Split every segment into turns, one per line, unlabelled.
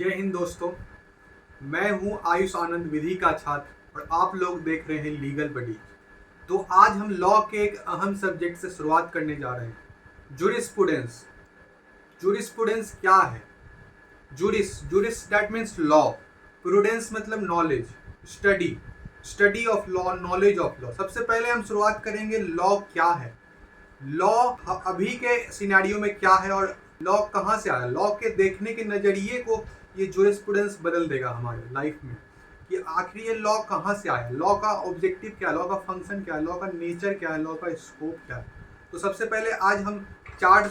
जय हिंद दोस्तों। मैं हूं आयुष आनंद विधि का छात्र और आप लोग देख रहे हैं लीगल बडी। तो आज हम लॉ के एक अहम सब्जेक्ट से शुरुआत करने जा रहे हैं, जूरिस्प्रूडेंस। जूरिस्प्रूडेंस क्या है? Juris that means law, prudence मतलब knowledge, study, study of law, knowledge of law. सबसे पहले हम शुरुआत करेंगे लॉ क्या है। लॉ अभी के सिनेरियो में क्या है और लॉ कहाँ से आया। लॉ के देखने के नज़रिए को ये जूरिस्प्रूडेंस बदल देगा हमारे लाइफ में कि आखिर ये लॉ कहाँ से आया, लॉ का ऑब्जेक्टिव क्या है, लॉ का फंक्शन क्या है, लॉ का नेचर क्या है, लॉ का स्कोप क्या है। तो सबसे पहले आज हम 4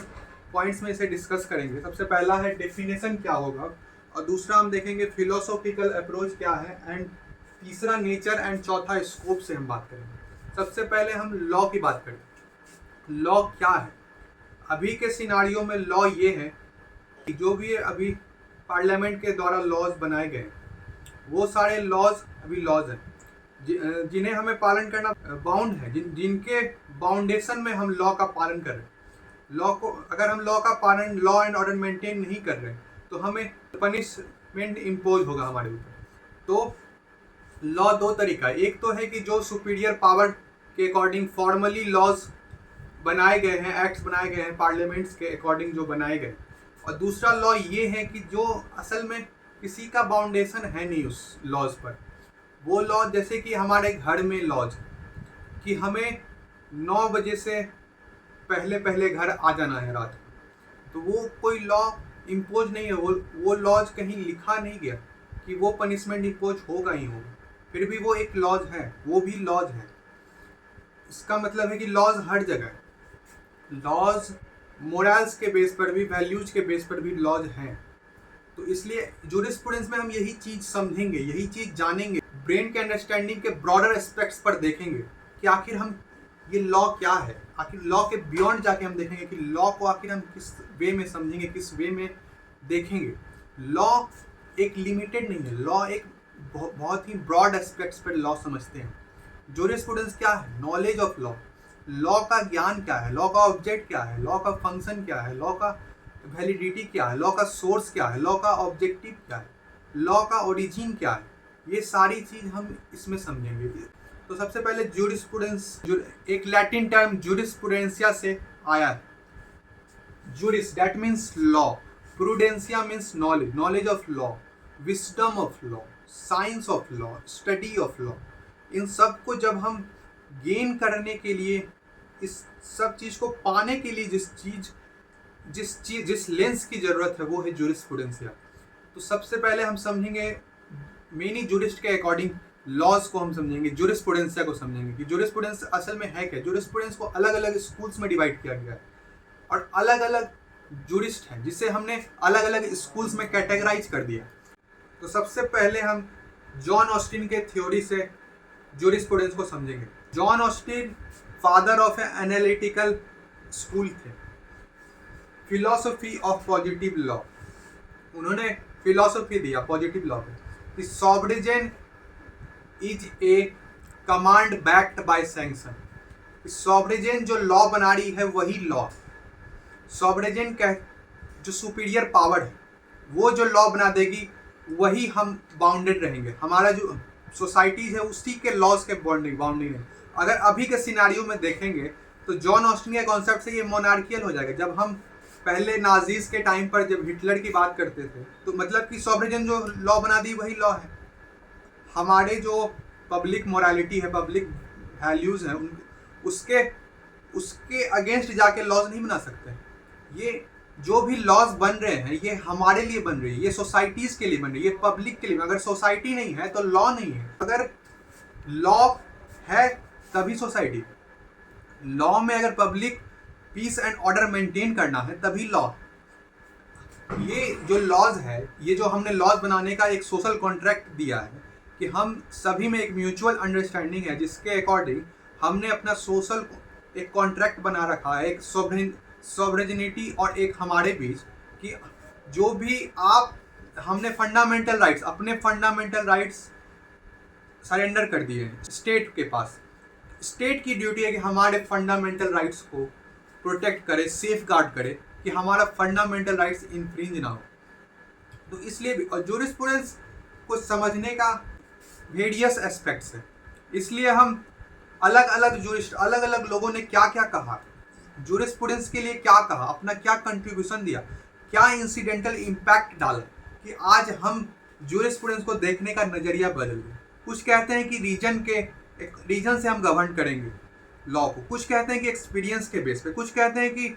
पॉइंट्स में इसे डिस्कस करेंगे। सबसे पहला है डेफिनेशन क्या होगा, और दूसरा हम देखेंगे फिलोसॉफिकल अप्रोच क्या है, एंड तीसरा नेचर, एंड चौथा स्कोप से हम बात करेंगे। सबसे पहले हम लॉ की बात करें। लॉ क्या है? अभी के सिनारियो में लॉ ये है कि जो भी अभी पार्लियामेंट के द्वारा लॉज बनाए गए वो सारे लॉज अभी लॉज हैं जिन्हें हमें पालन करना बाउंड है, जिनके बाउंडेशन में हम लॉ का पालन कर रहे हैं। लॉ को अगर हम लॉ का पालन, लॉ एंड ऑर्डर मेंटेन नहीं कर रहे तो हमें पनिशमेंट इम्पोज होगा हमारे ऊपर। तो लॉ दो तरीका है। एक तो है कि जो सुपीरियर पावर के अकॉर्डिंग फॉर्मली लॉज बनाए गए हैं, एक्ट्स बनाए गए हैं पार्लियामेंट्स के अकॉर्डिंग जो बनाए गए, और दूसरा लॉ ये है कि जो असल में किसी का बाउंडेशन है नहीं उस लॉज पर। वो लॉ जैसे कि हमारे घर में लॉज कि हमें 9 बजे से पहले पहले घर आ जाना है रात को, तो वो कोई लॉ इम्पोज नहीं है। वो लॉज कहीं लिखा नहीं गया कि वो पनिशमेंट इम्पोज होगा ही होगा, फिर भी वो एक लॉज है, वो भी लॉज है। इसका मतलब है कि लॉज हर जगह है। लॉज मोरल्स के बेस पर भी, वैल्यूज के बेस पर भी लॉज हैं। तो इसलिए जूरिस्प्रूडेंस में हम यही चीज़ समझेंगे, यही चीज़ जानेंगे, ब्रेन के अंडरस्टैंडिंग के ब्रॉडर एस्पेक्ट्स पर देखेंगे कि आखिर हम ये लॉ क्या है। आखिर लॉ के बियॉन्ड जाके हम देखेंगे कि लॉ को आखिर हम किस वे में समझेंगे, किस वे में देखेंगे। लॉ एक लिमिटेड नहीं है, लॉ एक बहुत ही ब्रॉड एस्पेक्ट्स पर लॉ समझते हैं। जूरिस्प्रूडेंस क्या है? Knowledge of law. लॉ का ज्ञान क्या है, लॉ का ऑब्जेक्ट क्या है, लॉ का फंक्शन क्या है, लॉ का वैलिडिटी क्या है, लॉ का सोर्स क्या है, लॉ का ऑब्जेक्टिव क्या है, लॉ का ओरिजिन क्या है, ये सारी चीज़ हम इसमें समझेंगे। तो सबसे पहले जूरिस्प्रूडेंस, एक लैटिन टर्म जूरिस्प्रूडेंसिया से आया है। Juris that means law, prudentia means knowledge, knowledge of law, wisdom of law, science of law, study of law. इन सब को जब हम गेन करने के लिए, इस सब चीज़ को पाने के लिए जिस लेंस की ज़रूरत है वो है जूरिस्प्रूडेंसिया। तो सबसे पहले हम समझेंगे मेनी जूरिस्ट के अकॉर्डिंग लॉज को हम समझेंगे, जूरिस्प्रूडेंसिया को समझेंगे कि जूरिस्प्रूडेंस असल में है क्या। जूरिस्प्रूडेंस को अलग अलग स्कूल्स में डिवाइड किया गया है और अलग अलग जूरिस्ट हैं जिसे हमने अलग अलग स्कूल्स में कैटेगराइज कर दिया। तो सबसे पहले हम जॉन ऑस्टिन के थ्योरी से जूरिस्प्रूडेंस को समझेंगे। John Austin father of analytical school थे, फिलॉसफी ऑफ पॉजिटिव लॉ। उन्होंने फिलॉसफी दिया पॉजिटिव लॉ पे। Sovereign is a command backed by sanction. Sovereign जो लॉ बना रही है वही लॉ। सॉवरेन का जो सुपीरियर पावर है वो जो लॉ बना देगी वही हम बाउंडेड रहेंगे। हमारा जो सोसाइटीज है उसी के लॉज के बाउंडिंग है। अगर अभी के सिनारियो में देखेंगे तो जॉन ऑस्टिन के कॉन्सेप्ट से ये मोनार्कियल हो जाएगा। जब हम पहले नाजीज के टाइम पर जब हिटलर की बात करते थे तो मतलब कि सॉवरेन जो लॉ बना दी वही लॉ है। हमारे जो पब्लिक मोरालिटी है, पब्लिक वैल्यूज़ हैं, उसके अगेंस्ट जाके लॉज नहीं बना सकते। ये जो भी लॉज बन रहे हैं ये हमारे लिए बन रही है, ये सोसाइटीज़ के लिए बन रही है, ये पब्लिक के लिए। अगर सोसाइटी नहीं है तो लॉ नहीं है। अगर लॉ है तभी सोसाइटी। लॉ में अगर public piece and order maintain करना है तभी लॉ। ये जो लॉज है, ये जो हमने लॉज बनाने का एक सोशल कॉन्ट्रैक्ट दिया है कि हम सभी में एक म्यूचुअल अंडरस्टैंडिंग है जिसके अकॉर्डिंग हमने अपना सोशल एक कॉन्ट्रैक्ट बना रखा है, एक सॉवरेनिटी और एक हमारे बीच कि जो भी हमने फंडामेंटल राइट्स, अपने फंडामेंटल राइट्स सरेंडर कर दिए हैं स्टेट के पास। स्टेट की ड्यूटी है कि हमारे फंडामेंटल राइट्स को प्रोटेक्ट करे, सेफ गार्ड करे कि हमारा फंडामेंटल राइट्स इन्फ्रिंज ना हो। तो इसलिए भी, और जूरिस्प्रूडेंस को समझने का वेरियस एस्पेक्ट्स है, इसलिए हम अलग अलग लोगों ने क्या क्या कहा, जूरिस्प्रूडेंस के लिए क्या कहा, अपना क्या कंट्रीब्यूशन दिया, क्या इंसिडेंटल इम्पैक्ट डाला कि आज हम जूरिस्प्रूडेंस को देखने का नज़रिया बदल गया। कुछ कहते हैं कि रीजन से हम गवर्न करेंगे लॉ को, कुछ कहते हैं कि एक्सपीरियंस के बेस पे, कुछ कहते हैं कि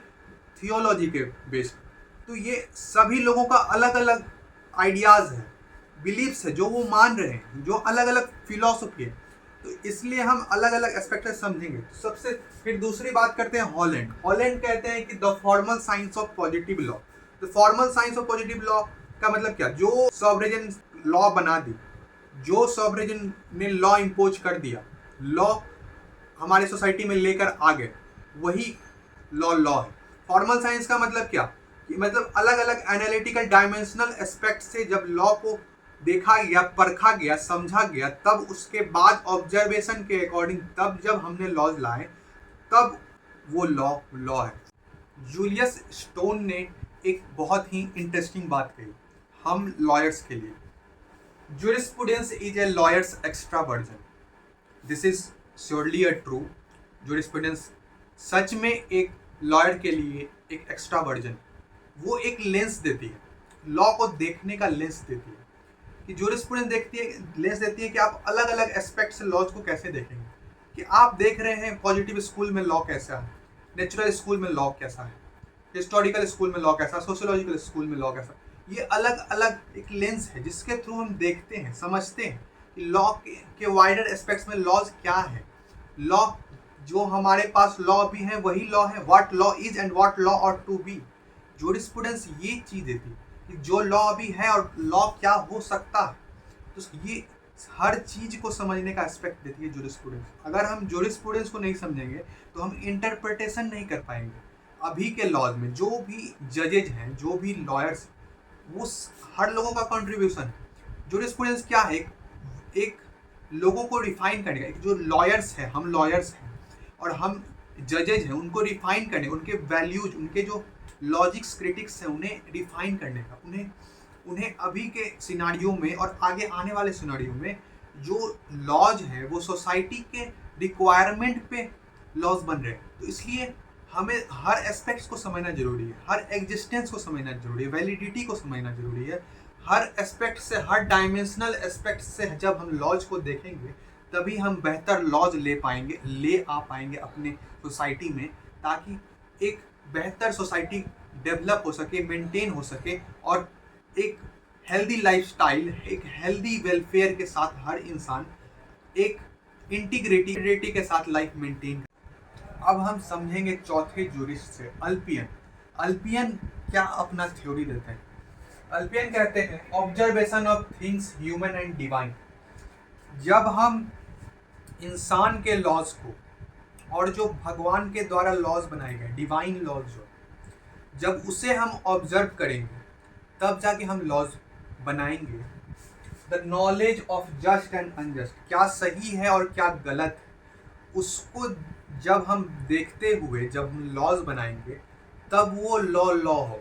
थियोलॉजी के बेस पे। तो ये सभी लोगों का अलग अलग आइडियाज़ है, बिलीव्स है, जो वो मान रहे हैं, जो अलग अलग फिलॉसफी है। तो इसलिए हम अलग अलग एस्पेक्ट समझेंगे। सबसे फिर दूसरी बात करते हैं हॉलैंड कहते हैं कि the formal science of positive law. तो formal science of positive law का मतलब क्या, जो सॉवरेजन लॉ बना दी, जो सॉवरेजन ने लॉ इम्पोज कर दिया, लॉ हमारे सोसाइटी में लेकर आ गए, वही लॉ है। फॉर्मल साइंस का मतलब क्या, कि मतलब अलग अलग एनालिटिकल डायमेंशनल एस्पेक्ट से जब लॉ को देखा गया, परखा गया, समझा गया, तब उसके बाद ऑब्जर्वेशन के अकॉर्डिंग तब जब हमने लॉज लाए, तब वो लॉ है। जूलियस स्टोन ने एक बहुत ही इंटरेस्टिंग बात कही हम लॉयर्स के लिए, jurisprudence is a lawyers extra version. This is surely a true. Jurisprudence सच में एक लॉयर के लिए एक एक्स्ट्रा वर्जन, वो एक लेंस देती है, लॉ को देखने का लेंस देती है, कि जूरिस्प्रूडेंस लेंस देती है कि आप अलग अलग एस्पेक्ट से लॉज को कैसे देखेंगे। कि आप देख रहे हैं पॉजिटिव स्कूल में लॉ कैसा है, नेचुरल स्कूल में लॉ कैसा है, हिस्टोरिकल स्कूल में लॉ कैसा है, सोशियोलॉजिकल स्कूल में लॉ कैसा है। ये अलग अलग एक लेंस है जिसके थ्रू हम देखते हैं, समझते हैं कि लॉ के वाइडर एस्पेक्ट्स में लॉज क्या है। लॉ जो हमारे पास लॉ भी है वही लॉ है, what law is and what law ought to be. Jurisprudence ये चीज़ देती है कि जो लॉ अभी है और लॉ क्या हो सकता है। तो ये हर चीज़ को समझने का एस्पेक्ट देती है जूरिस्प्रूडेंस। अगर हम जूरिस्प्रूडेंस को नहीं समझेंगे तो हम इंटरप्रिटेशन नहीं कर पाएंगे। अभी के लॉज में जो भी जजेज हैं, जो भी लॉयर्स, वो हर लोगों का कंट्रीब्यूशन है। जूरिस्प्रूडेंस क्या है, एक लोगों को रिफाइन करने का, एक जो लॉयर्स हैं, हम लॉयर्स हैं और हम जजेज हैं, उनको रिफाइन करने, उनके वैल्यूज, उनके जो लॉजिक्स क्रिटिक्स हैं, उन्हें रिफाइन करने का, उन्हें अभी के सिनारियों में और आगे आने वाले सिनारियों में जो लॉज हैं वो सोसाइटी के रिक्वायरमेंट पे लॉज बन रहे हैं। तो इसलिए हमें हर एस्पेक्ट्स को समझना जरूरी है, हर एग्जिस्टेंस को समझना जरूरी है, वैलिडिटी को समझना जरूरी है। हर एस्पेक्ट से, हर डायमेंशनल एस्पेक्ट से जब हम लॉज को देखेंगे तभी हम बेहतर लॉज ले आ पाएंगे अपने सोसाइटी में, ताकि एक बेहतर सोसाइटी डेवलप हो सके, मेंटेन हो सके और एक हेल्दी लाइफस्टाइल, एक हेल्दी वेलफेयर के साथ हर इंसान एक इंटीग्रिटी के साथ लाइफ मेंटेन। अब हम समझेंगे चौथे जूरिस्ट से, अल्पियन क्या अपना थ्योरी देते हैं। अल्पियन कहते हैं observation of things human and divine. जब हम इंसान के लॉज को और जो भगवान के द्वारा लॉज बनाए गए, डिवाइन लॉज जो, जब उसे हम ऑब्जर्व करेंगे तब जाके हम लॉज बनाएंगे। The knowledge of just and unjust, क्या सही है और क्या गलत है, उसको जब हम देखते हुए जब हम लॉज बनाएंगे तब वो लॉ होगा।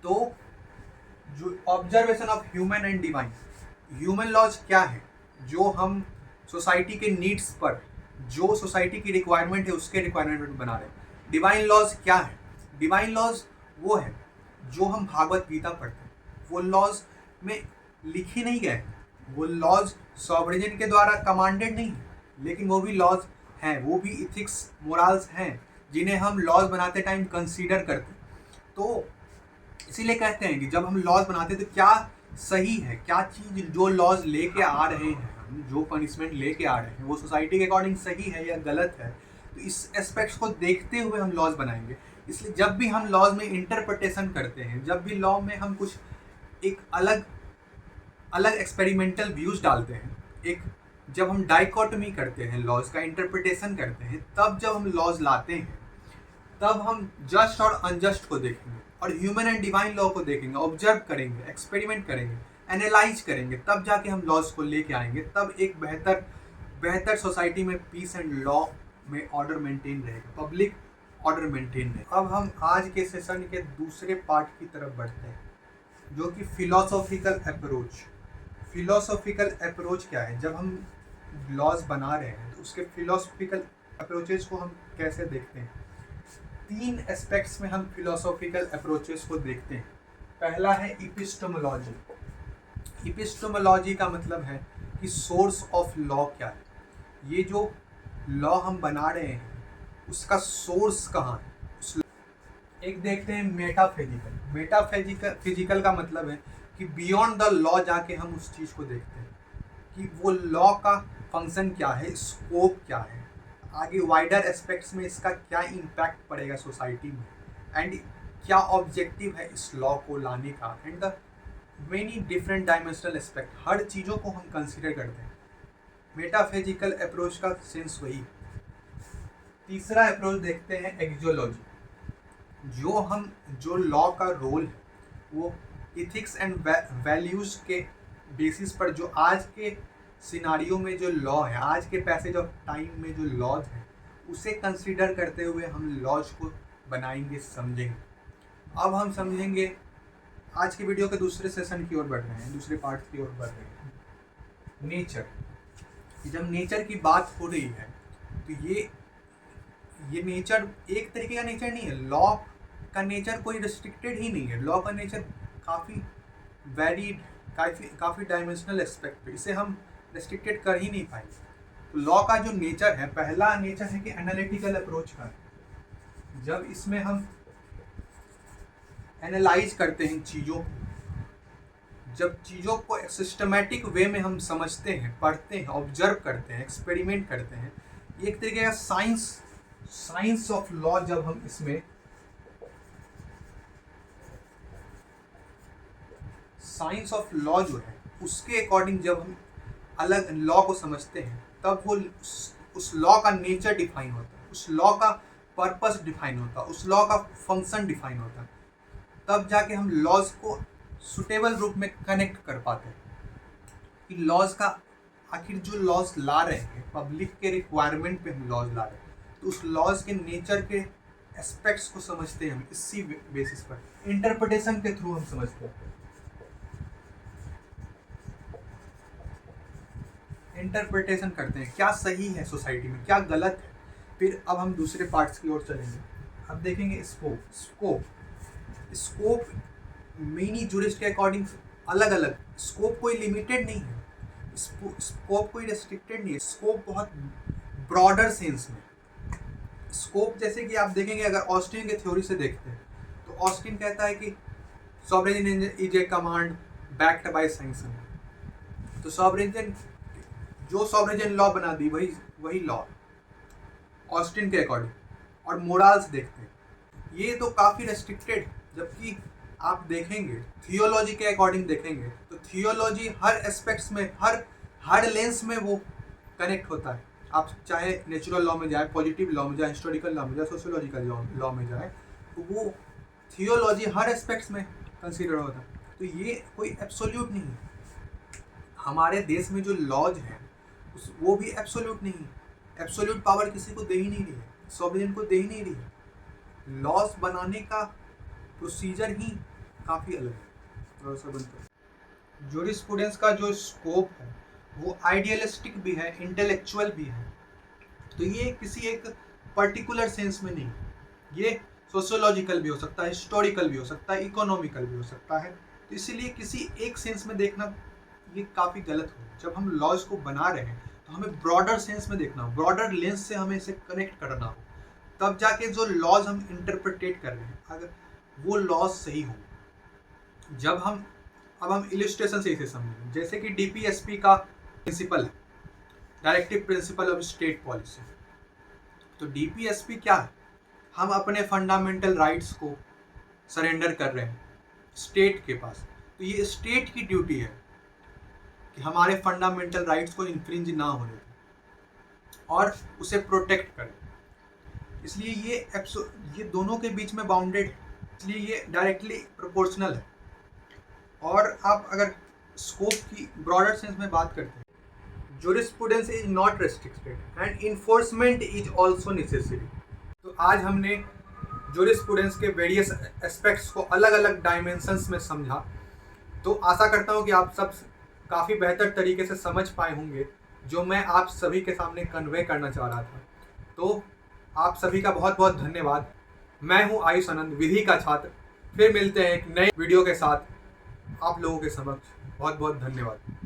तो जो observation of human and divine, human laws क्या है, जो हम सोसाइटी के नीड्स पर, जो सोसाइटी की रिक्वायरमेंट है उसके रिक्वायरमेंट बना रहे हैं। डिवाइन लॉज क्या है, डिवाइन लॉज वो है जो हम भागवत गीता पढ़ते हैं, वो लॉज में लिखे नहीं गए, वो लॉज सॉवरेजन के द्वारा कमांडेड नहीं है, लेकिन वो भी लॉज हैं, वो भी इथिक्स मोरल्स हैं जिन्हें हम लॉज बनाते टाइम कंसीडर करते हैं। तो इसीलिए कहते हैं कि जब हम लॉज बनाते हैं तो क्या सही है, क्या चीज़ जो लॉज लेके आ रहे हैं, हम जो पनिशमेंट लेके आ रहे हैं वो सोसाइटी के अकॉर्डिंग सही है या गलत है। तो इस एस्पेक्ट्स को देखते हुए हम लॉज बनाएंगे। इसलिए जब भी हम लॉज में इंटरप्रिटेशन करते हैं, जब भी लॉ में हम कुछ एक अलग एक्सपेरिमेंटल व्यूज डालते हैं, एक जब हम डाइकोटमी करते हैं, लॉज का इंटरप्रिटेशन करते हैं, तब जब हम लॉज लाते हैं तब हम जस्ट और अनजस्ट को देखेंगे और ह्यूमन एंड डिवाइन लॉ को देखेंगे, ऑब्जर्व करेंगे, एक्सपेरिमेंट करेंगे, एनालाइज करेंगे, तब जाके हम लॉज को लेके आएंगे। तब एक बेहतर सोसाइटी में पीस एंड लॉ में ऑर्डर मेंटेन रहेगा, पब्लिक ऑर्डर मेंटेन रहेगा। अब हम आज के सेशन के दूसरे पार्ट की तरफ बढ़ते हैं। जो कि फिलोसॉफिकल अप्रोच क्या है। जब हम लॉज बना रहे हैं तो उसके फिलोसॉफिकल अप्रोचेस को हम कैसे देखते हैं। 3 एस्पेक्ट्स में हम फिलोसॉफिकल अप्रोचेस को देखते हैं। पहला है इपिस्टेमोलॉजी। इपिस्टेमोलॉजी का मतलब है कि सोर्स ऑफ लॉ क्या है। ये जो लॉ हम बना रहे हैं उसका सोर्स कहाँ है। एक देखते हैं मेटाफिजिकल का मतलब है कि बियॉन्ड द लॉ जाके हम उस चीज़ को देखते हैं कि वो लॉ का फंक्शन क्या है, स्कोप क्या है, आगे वाइडर एस्पेक्ट्स में इसका क्या इम्पैक्ट पड़ेगा सोसाइटी में, एंड क्या ऑब्जेक्टिव है इस लॉ को लाने का, and the many different dimensional aspect. हर चीज़ों को हम कंसिडर करते हैं। मेटाफिजिकल अप्रोच का सेंस वही। तीसरा अप्रोच देखते हैं एक्जियोलॉजी। जो लॉ का रोल है वो इथिक्स एंड वैल्यूज़ के बेसिस पर जो आज के सिनारियो में जो लॉ है, आज के पैसेज ऑफ टाइम में जो लॉज है उसे कंसीडर करते हुए हम लॉज को बनाएंगे, समझेंगे। अब हम समझेंगे, आज के वीडियो के दूसरे सेशन की ओर बढ़ रहे हैं, दूसरे पार्ट की ओर बढ़ रहे हैं। नेचर। जब नेचर की बात हो रही है तो ये नेचर एक तरीके का नेचर नहीं है। लॉ का नेचर कोई रिस्ट्रिक्टेड ही नहीं है। लॉ का नेचर काफ़ी वैरिड, काफ़ी डायमेंशनल एस्पेक्ट पे, इसे हम रिस्ट्रिक्टेड कर ही नहीं पाएंगे। तो लॉ का जो नेचर है, पहला नेचर है कि एनालिटिकल अप्रोच का। जब इसमें हम एनालाइज करते हैं चीज़ों को, जब चीज़ों को सिस्टमेटिक वे में हम समझते हैं, पढ़ते हैं, ऑब्जर्व करते हैं, एक्सपेरिमेंट करते हैं, ये एक तरीके का साइंस ऑफ लॉ। जब हम इसमें साइंस ऑफ लॉ जो है उसके अकॉर्डिंग जब हम अलग लॉ को समझते हैं तब वो उस लॉ का नेचर डिफाइन होता है, उस लॉ का पर्पस डिफाइन होता है, उस लॉ का फंक्शन डिफाइन होता है। तब जाके हम लॉज को सुटेबल रूप में कनेक्ट कर पाते हैं कि लॉज का आखिर जो लॉज ला रहे हैं, पब्लिक के रिक्वायरमेंट पे हम लॉज ला रहे हैं, तो उस लॉज के नेचर के एस्पेक्ट्स को समझते हैं हम। इसी बेसिस पर इंटरप्रिटेशन के थ्रू हम समझते हैं। इंटरप्रिटेशन करते हैं क्या सही है सोसाइटी में, क्या गलत है। फिर अब हम दूसरे पार्ट्स की ओर चलेंगे। अब देखेंगे स्कोप मेनी जूरिस्ट के अकॉर्डिंग अलग अलग। स्कोप कोई लिमिटेड नहीं है, स्कोप कोई रेस्ट्रिक्टेड नहीं है। स्कोप बहुत ब्रॉडर सेंस में। स्कोप जैसे कि आप देखेंगे, अगर ऑस्टिन के थ्योरी से देखते हैं तो ऑस्टिन कहता है कि sovereign is a command backed by sanction. तो जो सॉवरेन लॉ बना दी वही लॉ ऑस्टिन के अकॉर्डिंग। और मोरल्स देखते हैं, ये तो काफ़ी रेस्ट्रिक्टेड। जबकि आप देखेंगे थियोलॉजी के अकॉर्डिंग देखेंगे तो थियोलॉजी हर एस्पेक्ट्स में, हर लेंस में वो कनेक्ट होता है। आप चाहे नेचुरल लॉ में जाए, पॉजिटिव लॉ में जाए, हिस्टोरिकल लॉ में जाए, सोशियोलॉजिकल लॉ में जाए, तो वो थियोलॉजी हर एस्पेक्ट्स में कंसिडर होता है। तो ये कोई एब्सोल्यूट नहीं है। हमारे देश में जो लॉज हैं वो भी एब्सोल्यूट नहीं है। एब्सोल्यूट पावर किसी को दे ही नहीं रही है, सॉवरेन को दे ही नहीं रही है। लॉज बनाने का प्रोसीजर ही काफ़ी अलग है। जूरिस्प्रूडेंस का जो स्कोप है वो आइडियलिस्टिक भी है, इंटेलेक्चुअल भी है। तो ये किसी एक पर्टिकुलर सेंस में नहीं, ये सोशियोलॉजिकल भी हो सकता है, हिस्टोरिकल भी हो सकता है, इकोनॉमिकल भी हो सकता है। तो इसीलिए किसी एक सेंस में देखना ये काफ़ी गलत हो। जब हम लॉज को बना रहे हैं तो हमें ब्रॉडर सेंस में देखना हो, ब्रॉडर लेंस से हमें इसे कनेक्ट करना हो, तब जाके जो लॉज हम इंटरप्रिटेट कर रहे हैं अगर वो लॉज सही हो। अब हम इलिस्ट्रेशन से इसे समझेंगे। जैसे कि DPSP का प्रिंसिपल है, directive principle of state policy. तो DPSP क्या है? हम अपने फंडामेंटल राइट्स को सरेंडर कर रहे हैं स्टेट के पास। तो ये स्टेट की ड्यूटी है कि हमारे फंडामेंटल राइट्स को इन्फ्रिंज ना होने दें और उसे प्रोटेक्ट करें। इसलिए ये दोनों के बीच में बाउंडेड है, इसलिए ये डायरेक्टली प्रोपोर्शनल है। और आप अगर स्कोप की ब्रॉडर सेंस में बात करते हैं, jurisprudence is not restricted and enforcement is also necessary. तो आज हमने जूरिस्प्रूडेंस के वेरियस एस्पेक्ट्स को अलग अलग डायमेंशंस में समझा। तो आशा करता हूँ कि आप सब काफ़ी बेहतर तरीके से समझ पाए होंगे जो मैं आप सभी के सामने कन्वे करना चाह रहा था। तो आप सभी का बहुत बहुत धन्यवाद। मैं हूँ आयुष आनंद, विधि का छात्र। फिर मिलते हैं एक नए वीडियो के साथ आप लोगों के समक्ष। बहुत बहुत धन्यवाद।